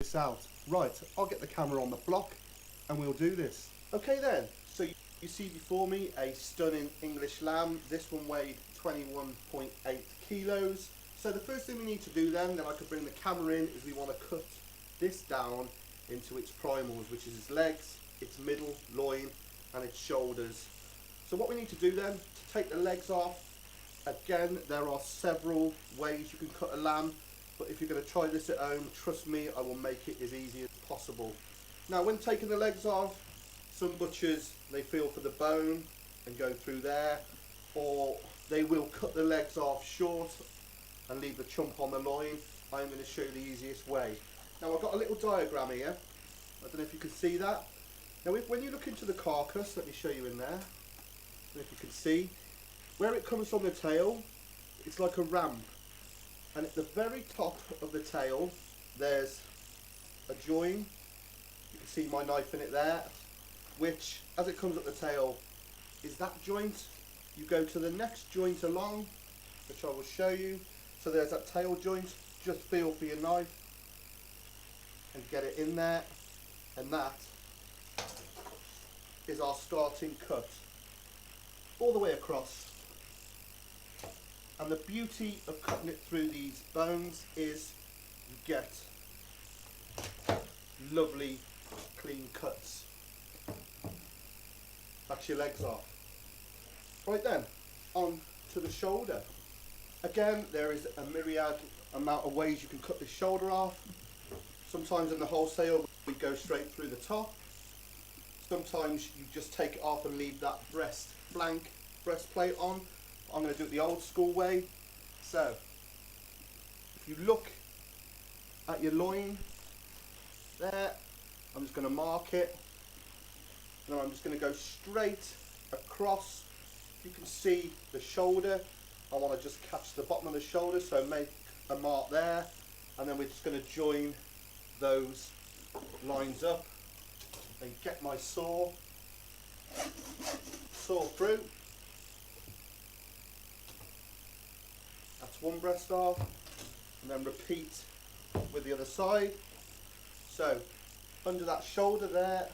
this out. Right, I'll get the camera on the block and we'll do this. Okay then, so you see before me a stunning English lamb. This one weighed 21.8 kilos. So the first thing we need to do then I could bring the camera in, is we want to cut this down into its primals, which is its legs, its middle, loin and its shoulders. So what we need to do then, to take the legs off, again there are several ways you can cut a lamb, but if you're going to try this at home, trust me, I will make it as easy as possible. Now when taking the legs off, some butchers, they feel for the bone and go through there, or they will cut the legs off short and leave the chump on the loin. I'm going to show you the easiest way. Now I've got a little diagram here, I don't know if you can see that. Now when you look into the carcass, let me show you in there, I don't know if you can see, where it comes from the tail, it's like a ramp, and at the very top of the tail there's a join. You can see my knife in it there, which as it comes up the tail is that joint. You go to the next joint along, which I will show you. So there's that tail joint, just feel for your knife and get it in there, and that is our starting cut all the way across. And the beauty of cutting it through these bones is you get lovely clean cuts. That's your legs off. Right then, on to the shoulder. Again, there is a myriad amount of ways you can cut the shoulder off. Sometimes in the wholesale we go straight through the top. Sometimes you just take it off and leave that breastplate on. I'm going to do it the old school way. So, if you look at your loin there, I'm just going to mark it. And then I'm just going to go straight across. You can see the shoulder. I want to just catch the bottom of the shoulder, so make a mark there. And then we're just going to join those lines up and get my saw through. That's one breast off, and then repeat with the other side. So under that shoulder there,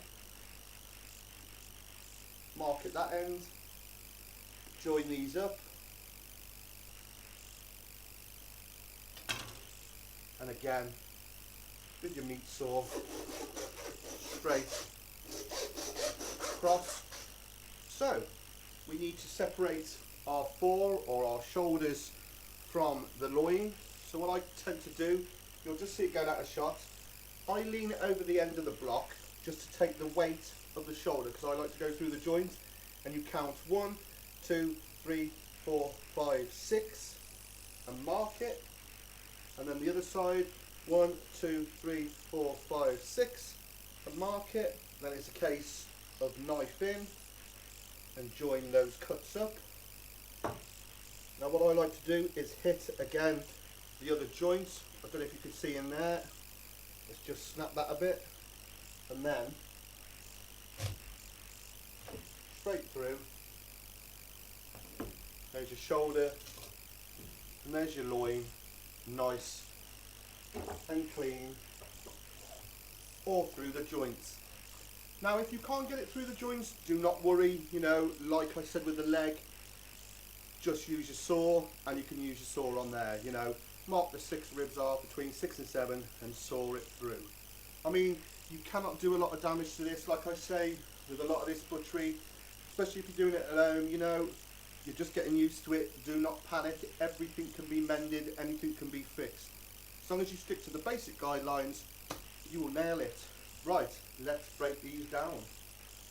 mark at that end, join these up, and again with your meat saw straight across. So we need to separate our fore or our shoulders from the loin. So what I tend to do, you'll just see it going out of shot, I lean it over the end of the block just to take the weight of the shoulder, because I like to go through the joint, and you count 1, 2, 3, 4, 5, 6 and mark it, and then the other side 1, 2, 3, 4, 5, 6 and mark it. Then it's a case of knife in and join those cuts up. Now what I like to do is hit again the other joints. I don't know if you can see in there, let's just snap that a bit, and then straight through. There's your shoulder and there's your loin, nice and clean, all through the joints. Now if you can't get it through the joints, do not worry, you know, like I said with the leg, just use your saw, and you can use your saw on there, you know, mark the 6 ribs off between 6 and 7 and saw it through. I mean, you cannot do a lot of damage to this, like I say, with a lot of this butchery, especially if you're doing it at home, you know, you're just getting used to it. Do not panic, everything can be mended, anything can be fixed. As long as you stick to the basic guidelines, you will nail it. Right, let's break these down.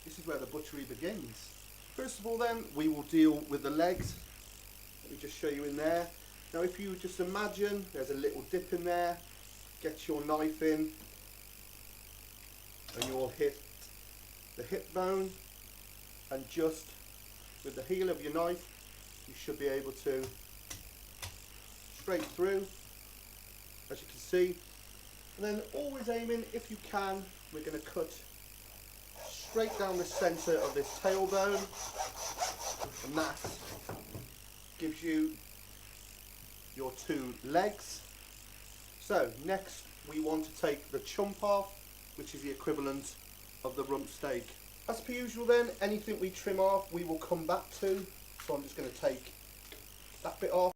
This is where the butchery begins. First of all then, we will deal with the legs. Let me just show you in there. Now if you just imagine there's a little dip in there, get your knife in and you'll hit the hip bone, and just with the heel of your knife you should be able to straight through, as you can see. And then always aiming, if you can, we're going to cut straight down the centre of this tailbone, and that gives you your 2 legs. So next we want to take the chump off, which is the equivalent of the rump steak. As per usual then, anything we trim off we will come back to. So I'm just going to take that bit off.